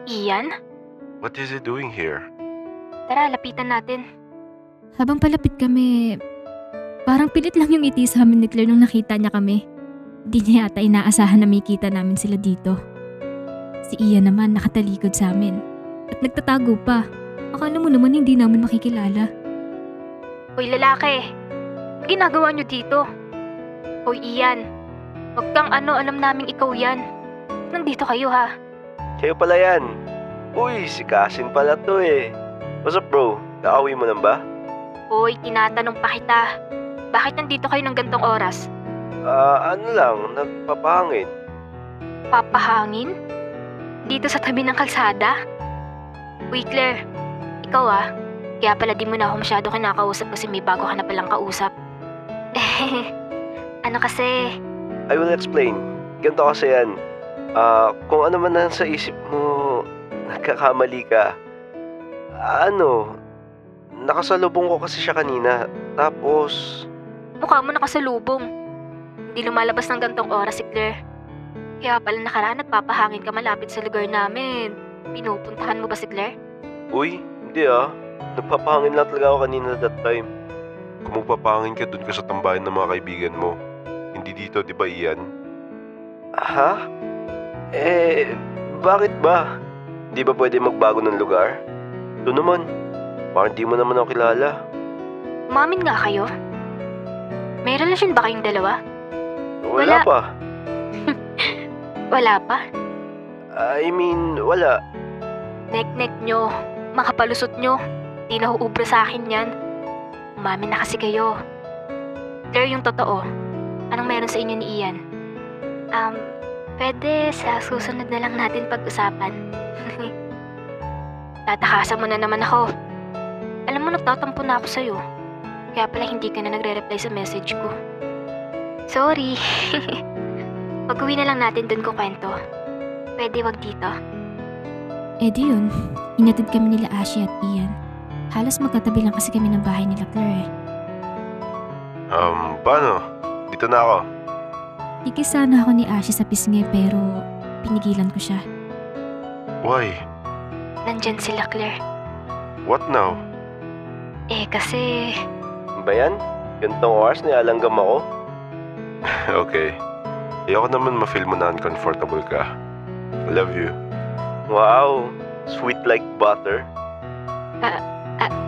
Ian? What is he doing here? Tara, lapitan natin. Habang palapit kami, parang pilit lang yung ngiti sa amin ni Claire nung nakita niya kami. Di niya yata inaasahan na may kita namin sila dito. Si Ian naman nakatalikod sa amin at nagtatago pa. Akala mo naman hindi namin makikilala. Hoy lalaki, ano ginagawa niyo dito? Hoy Ian, wag kang alam naming ikaw yan. Nandito kayo ha. Kayo pala yan. Uy, si Kasin pala to eh. What's up bro? Kaaway mo lang ba? Hoy, tinatanong pa kita. Bakit nandito kayo ng gantong oras? Ano lang, nagpapahangin. Papahangin? Dito sa tabi ng kalsada? Uy Claire, ikaw kaya pala di mo na ako masyado kinakausap kasi may bago ka na palang kausap. Ano kasi? I will explain. Ganito kasi yan. Kung ano man nasa isip mo, nagkakamali ka. Nakasalubong ko kasi siya kanina. Tapos... Mukha mo nakasalubong. Hindi lumalabas ng gantong oras si Claire. Kaya pala nakaraan nagpapahangin ka malapit sa lugar namin. Pinupuntahan mo ba si Claire? Uy, hindi Nagpapahangin lang talaga ako kanina that time. Kung magpapangin ka dun ka sa tambayan ng mga kaibigan mo. Hindi dito, di ba Ian? Ha? Bakit ba? Di ba pwede magbago ng lugar? Ito naman, parang di mo naman ako kilala. Umamin nga kayo. May relasyon ba kayong dalawa? Wala pa. Wala pa? I mean, wala. Nek-nek nyo, makapalusot nyo. Di na huubra sa akin yan. Umamin na kasi kayo. Claire, yung totoo. Anong meron sa inyo ni Ian? Pwede sa susunod na lang natin pag-usapan. Tatakasan mo na naman ako. Alam mo, nagtatampo na ako sa'yo. Kaya pala hindi ka na nagre-reply sa message ko. Sorry. Pag-uwi na lang natin dun ko kwento. Pwede wag dito. Di yun, inatid kami nila Ashi at Ian. Halos magkatabi lang kasi kami ng bahay nila Claire. Paano? Dito na ako. Ikisana ako ni Ashi sa pisngi pero pinigilan ko siya. Why? Nandyan sila Claire. What now? Kasi... Ba yan? Gantong oras nialanggam ako? Okay. Ayoko naman ma-feel mo na uncomfortable ka. I love you. Wow, sweet like butter.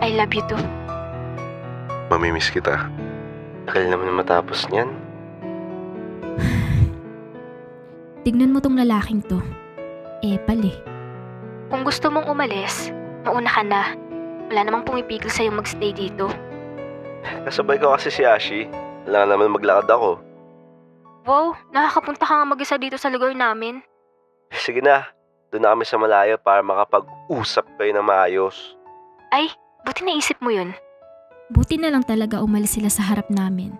I love you too. Mamimiss kita. Tagal naman na matapos niyan. Tignan mo tong lalaking to. Pali. Kung gusto mong umalis, mauna ka na. Wala namang pumipigil sa'yo magstay dito. Kasabay ko kasi si Ashi. Wala naman maglakad ako. Wow, nakakapunta ka nga mag-isa dito sa lugar namin. Sige na, doon na kami sa malayo para makapag-usap kayo ng maayos. Ay, buti naisip mo yun. Buti na lang talaga umalis sila sa harap namin.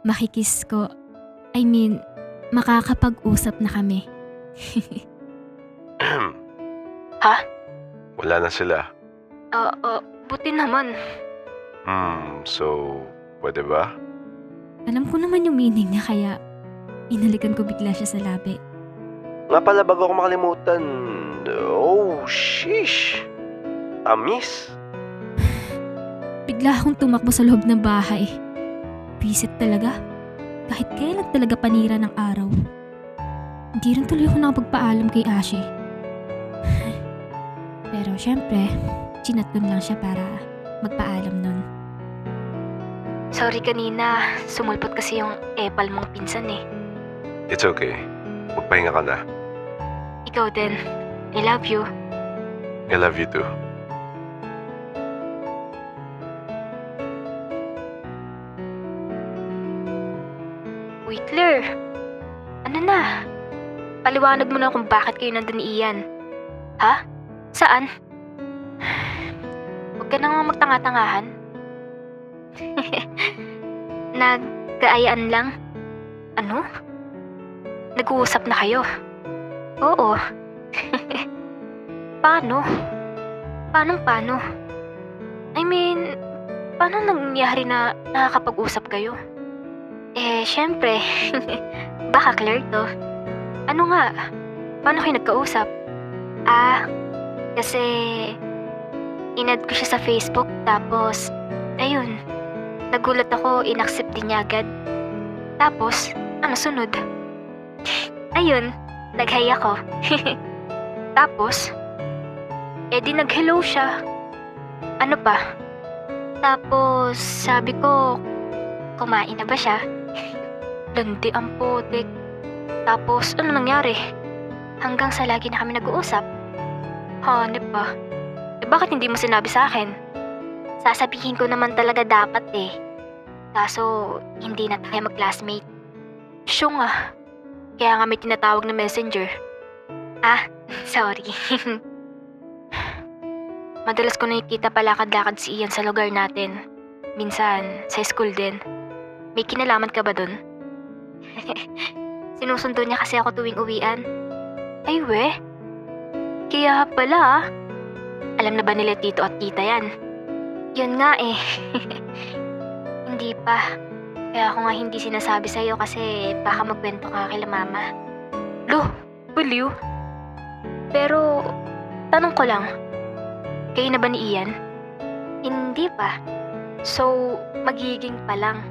Makikis ko, makakapag-usap na kami. Ha? Wala na sila. Buti naman. So, pwede ba? Alam ko naman yung meaning niya kaya inalikan ko bigla siya sa labi. Nga pala bago ako makalimutan. Oh, sheesh. Tamis. Bigla akong tumakbo sa loob ng bahay. Visit talaga. Kahit kailan talaga panira ng araw. Hindi rin tuloy ako nakapagpaalam kay Ashi. Pero syempre, chinat ko lang siya para magpaalam nun. Sorry kanina, sumulpot kasi yung epal mong pinsan eh. It's okay. Magpahinga ka na. Ikaw din. I love you. I love you too. Uy Claire, ano na? Paliwanag mo na kung bakit kayo nandun ni Ian. Ha? Saan? Huwag ka nang magtanga-tangahan. Nagkaayaan lang? Ano? Nag-uusap na kayo? Oo. Paano? Paano? Paano nangyari na nakakapag-usap kayo? Syempre. Baka Claire to. Ano nga? Paano kayo nagkausap? Kasi inad ko siya sa Facebook tapos, ayun, nagulat ako, inaccept din niya agad. Tapos, ano sunod? Ayun, nag-hi ako. Tapos, di nag-hello siya. Ano pa? Tapos, sabi ko, kumain na ba siya? Landi ang putik. Tapos, ano nangyari? Hanggang sa lagi na kami nag-uusap. Hanep pa. Bakit hindi mo sinabi sa akin? Sasabihin ko naman talaga dapat Kaso, hindi na tayo mag-classmate. Siyo nga. Kaya nga may tinatawag na messenger. Sorry. Madalas ko nakikita palakad-lakad si Ian sa lugar natin. Minsan, sa school din. May kinalaman ka ba dun? Sinusundo niya kasi ako tuwing uwian. Ay we, kaya pala Alam na ba nila tito at tita yan? Yun nga Hindi pa. Kaya ako nga hindi sinasabi sa'yo kasi baka magkwento ka kay mama. Lo, baliw. Pero, tanong ko lang, kayo na ba ni Ian? Hindi pa. So, magiging pa lang.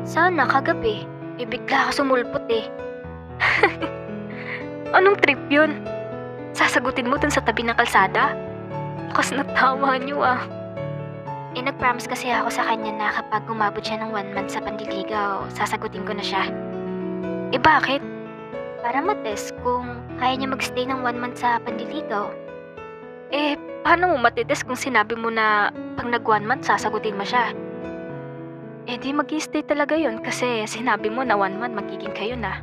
Sana kagabi, bigla ka sumulpot Anong trip yun? Sasagutin mo dun sa tabi ng kalsada? Lakas na tawa niyo nag-promise kasi ako sa kanya na kapag umabot siya ng 1 month sa pandiligaw, sasagutin ko na siya. Bakit? Para matest kung kaya niya magstay ng 1 month sa pandiligaw. Paano mo matitest kung sinabi mo na pag nag 1 month sasagutin mo siya? Di mag-i-stay talaga yun kasi sinabi mo na 1 month magiging kayo na.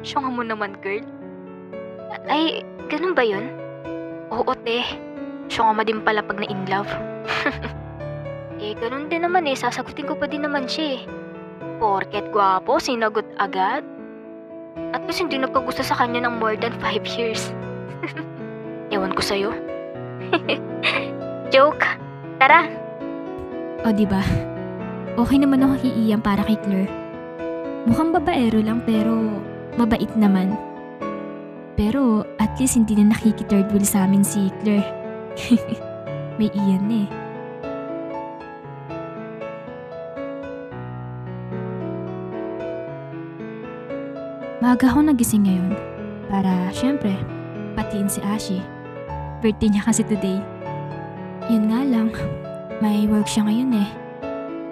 Syunga mo naman, girl. Ay, ganun ba yun? Oo, syunga ma din pala pag na-in love. Ganun din naman sasagutin ko pa din naman siya Porket gwapo, sinagot agad. At kasi hindi nagkagusto sa kanya ng more than 5 years. Ewan ko sa'yo. Joke. Tara. O diba? Okay naman ako kay Ian para kay Claire. Mukhang babaero lang pero mabait naman. Pero at least hindi na nakiki-third wheel sa amin si Claire. May Ian Maaga ako nagising ngayon para syempre patiin si Ashi. Birthday niya kasi today. Yun nga lang, may work siya ngayon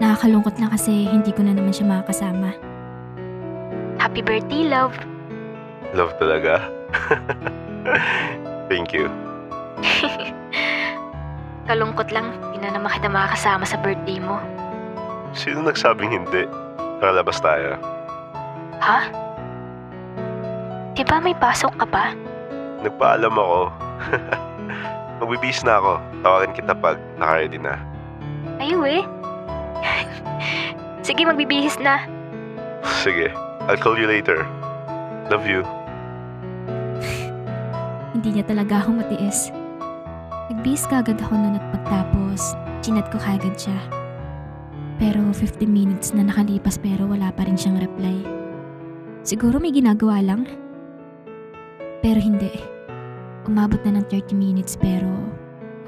Nakakalungkot lang kasi hindi ko na naman siya makakasama. Happy birthday, love. Love talaga? Thank you. Kalungkot lang, hindi na naman kita makakasama sa birthday mo. Sino nagsabing hindi? Lalabas tayo. Ha? Diba may pasok ka pa? Nagpaalam ako. Magbibihis na ako. Tawagan kita pag naka-ready na. Ayo Sige, magbibihis na. Sige, I'll call you later. Love you. Hindi niya talaga ako matiis. Nagbihis kagad ako noon at pagtapos, chinat ko kagad siya. Pero 15 minutes na nakalipas pero wala pa rin siyang reply. Siguro may ginagawa lang. Pero hindi. Umabot na ng 30 minutes pero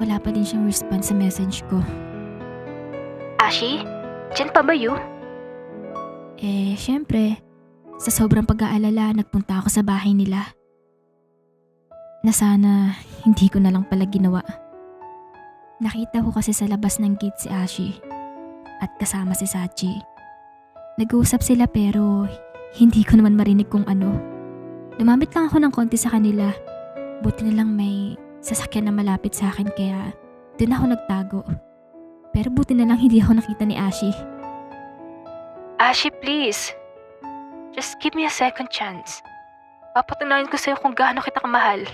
wala pa din siyang response sa message ko. Ashi, dyan pa ba you? Syempre, sa sobrang pag-aalala, nagpunta ako sa bahay nila. Na sana hindi ko na lang pala ginawa. Nakita ko kasi sa labas ng gate si Ashi at kasama si Sachi. Nag-uusap sila pero hindi ko naman marinig kung ano. Lumapit lang ako ng konti sa kanila. Buti na lang may sasakyan na malapit sa akin kaya doon ako nagtago. Pero buti na lang hindi ako nakita ni Ashi. Ashi, please. Just give me a second chance. Papatunayan ko sa'yo kung gaano kita kamahal.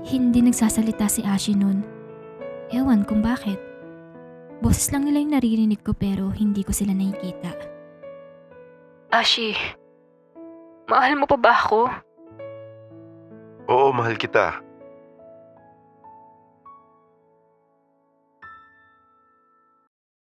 Hindi nagsasalita si Ashi noon. Ewan kung bakit. Boses lang nila yung naririnig ko pero hindi ko sila nakikita. Ashi, mahal mo pa ba ako? Oo, mahal kita.